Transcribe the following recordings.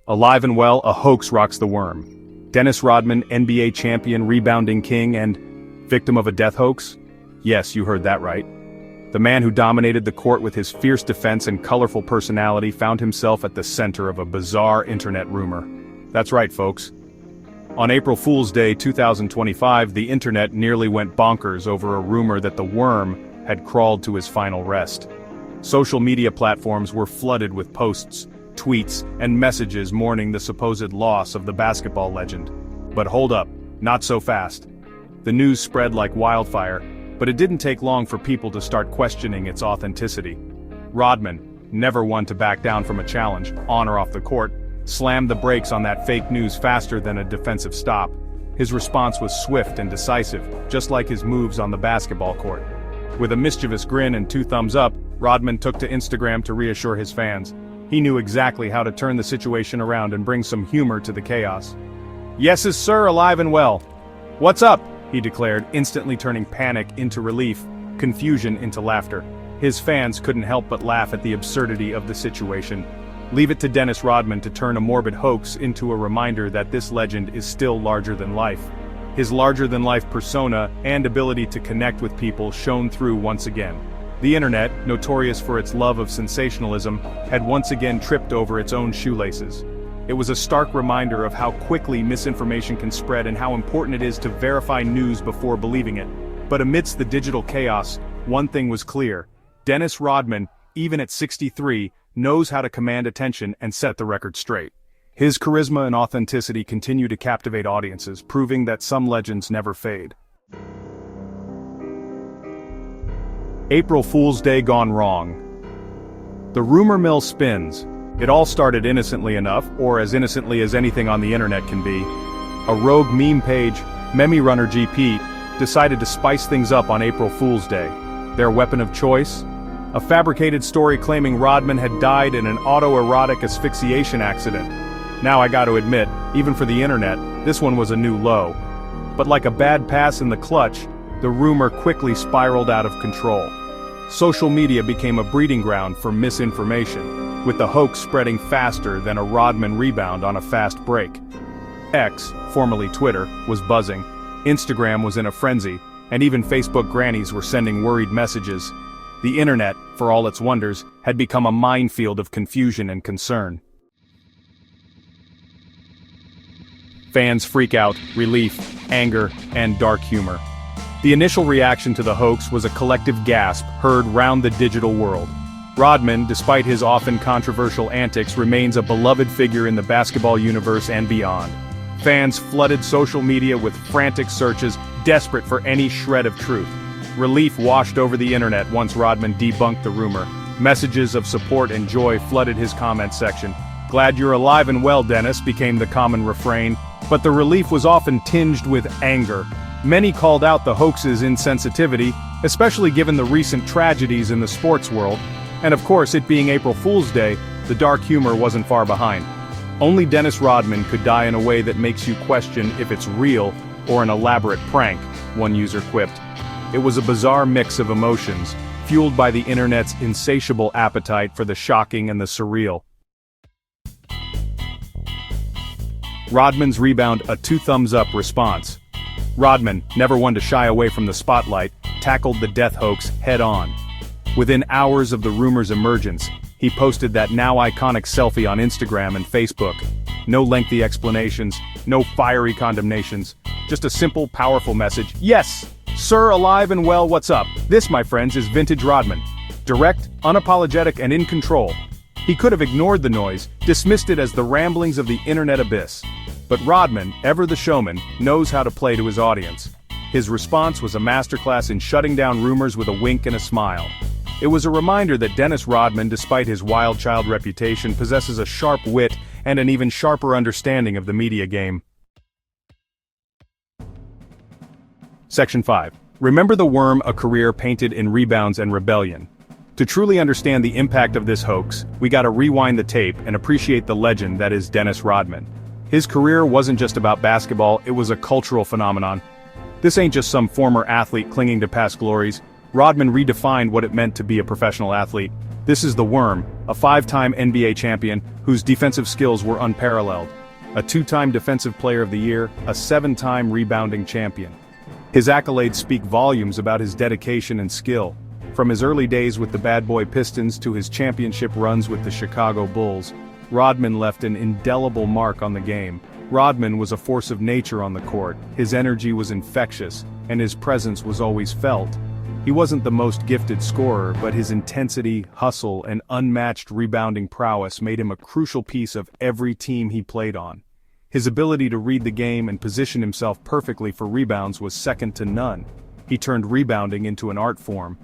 Alive and well, a hoax rocks the worm. Dennis Rodman, NBA champion, rebounding king, and victim of a death hoax? Yes, you heard that right. The man who dominated the court with his fierce defense and colorful personality found himself at the center of a bizarre internet rumor. That's right, folks. On April Fool's Day 2025, the internet nearly went bonkers over a rumor that the worm had crawled to his final rest. Social media platforms were flooded with posts, tweets, and messages mourning the supposed loss of the basketball legend. But hold up, not so fast. The news spread like wildfire, but it didn't take long for people to start questioning its authenticity. Rodman, never one to back down from a challenge, on or off the court, slammed the brakes on that fake news faster than a defensive stop. His response was swift and decisive, just like his moves on the basketball court. With a mischievous grin and 2 thumbs up, Rodman took to Instagram to reassure his fans. He knew exactly how to turn the situation around and bring some humor to the chaos. "Yes, sir, alive and well. What's up?" he declared, instantly turning panic into relief, confusion into laughter. His fans couldn't help but laugh at the absurdity of the situation. Leave it to Dennis Rodman to turn a morbid hoax into a reminder that this legend is still larger than life. His larger-than-life persona and ability to connect with people shone through once again. The internet, notorious for its love of sensationalism, had once again tripped over its own shoelaces. It was a stark reminder of how quickly misinformation can spread and how important it is to verify news before believing it. But amidst the digital chaos, one thing was clear. Dennis Rodman, even at 63, knows how to command attention and set the record straight. His charisma and authenticity continue to captivate audiences, proving that some legends never fade. April Fool's Day gone wrong. The rumor mill spins. It all started innocently enough, or as innocently as anything on the internet can be. A rogue meme page, Meme Runner GP, decided to spice things up on April Fool's Day. Their weapon of choice? A fabricated story claiming Rodman had died in an autoerotic asphyxiation accident. Now I gotta admit, even for the internet, this one was a new low. But like a bad pass in the clutch, the rumor quickly spiraled out of control. Social media became a breeding ground for misinformation, with the hoax spreading faster than a Rodman rebound on a fast break. X, formerly Twitter, was buzzing, Instagram was in a frenzy, and even Facebook grannies were sending worried messages. The internet, for all its wonders, had become a minefield of confusion and concern. Fans freak out, relief, anger, and dark humor. The initial reaction to the hoax was a collective gasp heard round the digital world. Rodman, despite his often controversial antics, remains a beloved figure in the basketball universe and beyond. Fans flooded social media with frantic searches, desperate for any shred of truth. Relief washed over the internet once Rodman debunked the rumor. Messages of support and joy flooded his comment section. "Glad you're alive and well, Dennis," became the common refrain, but the relief was often tinged with anger. Many called out the hoax's insensitivity, especially given the recent tragedies in the sports world, and of course, it being April Fool's Day, the dark humor wasn't far behind. Only Dennis Rodman could die in a way that makes you question if it's real or an elaborate prank, one user quipped. It was a bizarre mix of emotions, fueled by the internet's insatiable appetite for the shocking and the surreal. Rodman's rebound, a 2 thumbs up response. Rodman, never one to shy away from the spotlight, tackled the death hoax head-on. Within hours of the rumor's emergence, he posted that now iconic selfie on Instagram and Facebook. No lengthy explanations, no fiery condemnations, just a simple, powerful message. "Yes, sir, alive and well, what's up? This, my friends, is vintage Rodman. Direct, unapologetic, and in control." He could have ignored the noise, dismissed it as the ramblings of the internet abyss. But Rodman, ever the showman, knows how to play to his audience. His response was a masterclass in shutting down rumors with a wink and a smile. It was a reminder that Dennis Rodman, despite his wild child reputation, possesses a sharp wit and an even sharper understanding of the media game. Section 5. Remember the worm, a career painted in rebounds and rebellion. To truly understand the impact of this hoax, we gotta rewind the tape and appreciate the legend that is Dennis Rodman. His career wasn't just about basketball, it was a cultural phenomenon. This ain't just some former athlete clinging to past glories. Rodman redefined what it meant to be a professional athlete. This is the Worm, a 5-time NBA champion whose defensive skills were unparalleled. A 2-time Defensive Player of the Year, a 7-time rebounding champion. His accolades speak volumes about his dedication and skill. From his early days with the Bad Boy Pistons to his championship runs with the Chicago Bulls, Rodman left an indelible mark on the game. Rodman was a force of nature on the court, his energy was infectious, and his presence was always felt. He wasn't the most gifted scorer, but his intensity, hustle, and unmatched rebounding prowess made him a crucial piece of every team he played on. His ability to read the game and position himself perfectly for rebounds was second to none. He turned rebounding into an art form.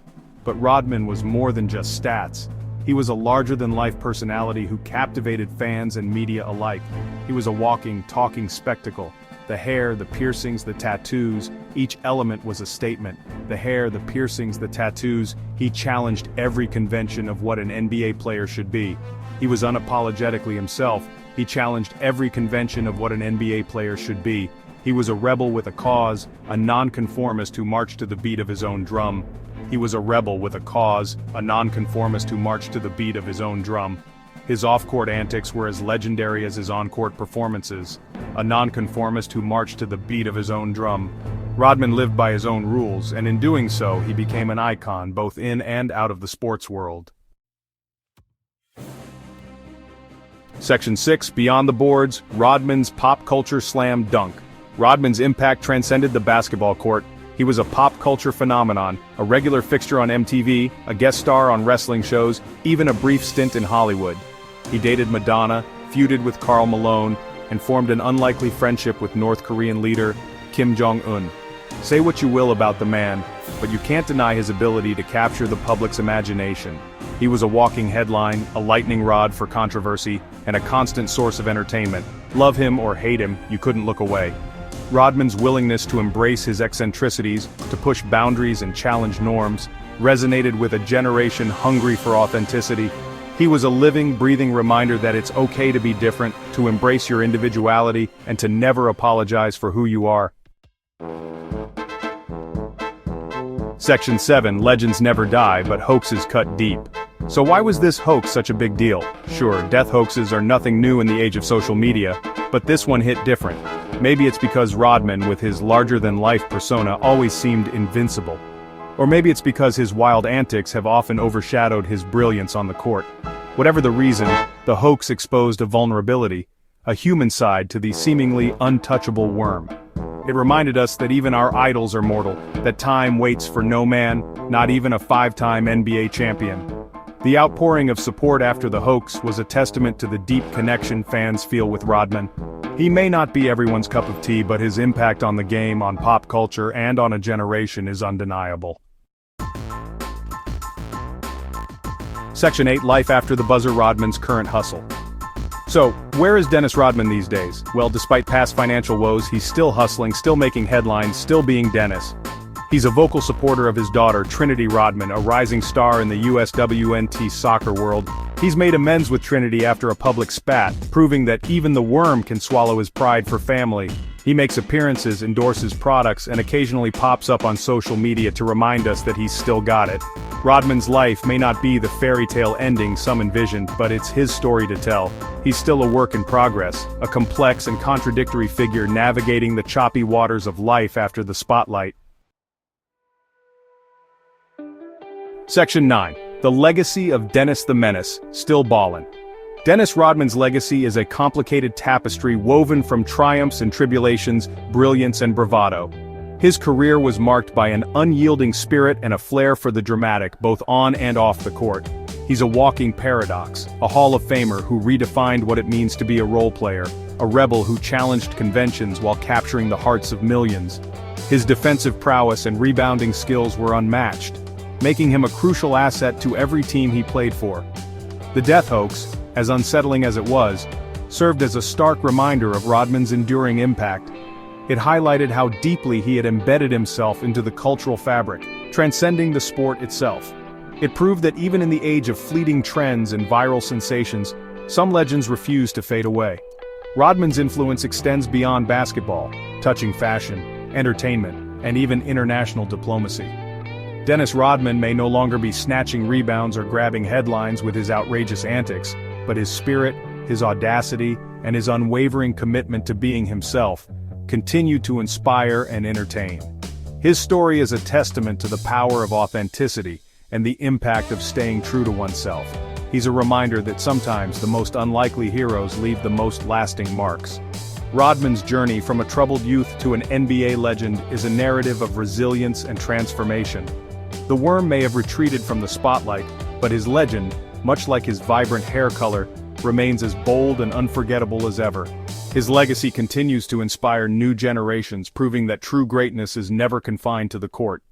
But Rodman was more than just stats. He was a larger-than-life personality who captivated fans and media alike. He was a walking, talking spectacle. The hair, the piercings, the tattoos, each element was a statement. The hair, the piercings, the tattoos, he challenged every convention of what an NBA player should be. He was unapologetically himself. He challenged every convention of what an NBA player should be. He was a rebel with a cause, a nonconformist who marched to the beat of his own drum. He was a rebel with a cause, a nonconformist who marched to the beat of his own drum. His off-court antics were as legendary as his on-court performances. A nonconformist who marched to the beat of his own drum. Rodman lived by his own rules, and in doing so, he became an icon both in and out of the sports world. Section 6, Beyond the Boards, Rodman's Pop Culture Slam Dunk. Rodman's impact transcended the basketball court. He was a pop culture phenomenon, a regular fixture on MTV, a guest star on wrestling shows, even a brief stint in Hollywood. He dated Madonna, feuded with Karl Malone, and formed an unlikely friendship with North Korean leader Kim Jong-un. Say what you will about the man, but you can't deny his ability to capture the public's imagination. He was a walking headline, a lightning rod for controversy, and a constant source of entertainment. Love him or hate him, you couldn't look away. Rodman's willingness to embrace his eccentricities, to push boundaries and challenge norms, resonated with a generation hungry for authenticity. He was a living, breathing reminder that it's okay to be different, to embrace your individuality, and to never apologize for who you are. Section 7, Legends never die, but hoaxes cut deep. So why was this hoax such a big deal? Sure, death hoaxes are nothing new in the age of social media, but this one hit different. Maybe it's because Rodman, with his larger-than-life persona, always seemed invincible. Or maybe it's because his wild antics have often overshadowed his brilliance on the court. Whatever the reason, the hoax exposed a vulnerability, a human side to the seemingly untouchable Worm. It reminded us that even our idols are mortal, that time waits for no man, not even a 5-time NBA champion. The outpouring of support after the hoax was a testament to the deep connection fans feel with Rodman. He may not be everyone's cup of tea, but his impact on the game, on pop culture, and on a generation is undeniable. Section 8, Life After the Buzzer, Rodman's current hustle. So, where is Dennis Rodman these days? Well, despite past financial woes, he's still hustling, still making headlines, still being Dennis. He's a vocal supporter of his daughter, Trinity Rodman, a rising star in the USWNT soccer world. He's made amends with Trinity after a public spat, proving that even the Worm can swallow his pride for family. He makes appearances, endorses products, and occasionally pops up on social media to remind us that he's still got it. Rodman's life may not be the fairy tale ending some envisioned, but it's his story to tell. He's still a work in progress, a complex and contradictory figure navigating the choppy waters of life after the spotlight. Section 9. The Legacy of Dennis the Menace, Still Ballin'. Dennis Rodman's legacy is a complicated tapestry woven from triumphs and tribulations, brilliance and bravado. His career was marked by an unyielding spirit and a flair for the dramatic, both on and off the court. He's a walking paradox, a Hall of Famer who redefined what it means to be a role player, a rebel who challenged conventions while capturing the hearts of millions. His defensive prowess and rebounding skills were unmatched, making him a crucial asset to every team he played for. The death hoax, as unsettling as it was, served as a stark reminder of Rodman's enduring impact. It highlighted how deeply he had embedded himself into the cultural fabric, transcending the sport itself. It proved that even in the age of fleeting trends and viral sensations, some legends refuse to fade away. Rodman's influence extends beyond basketball, touching fashion, entertainment, and even international diplomacy. Dennis Rodman may no longer be snatching rebounds or grabbing headlines with his outrageous antics, but his spirit, his audacity, and his unwavering commitment to being himself continue to inspire and entertain. His story is a testament to the power of authenticity and the impact of staying true to oneself. He's a reminder that sometimes the most unlikely heroes leave the most lasting marks. Rodman's journey from a troubled youth to an NBA legend is a narrative of resilience and transformation. The Worm may have retreated from the spotlight, but his legend, much like his vibrant hair color, remains as bold and unforgettable as ever. His legacy continues to inspire new generations, proving that true greatness is never confined to the court.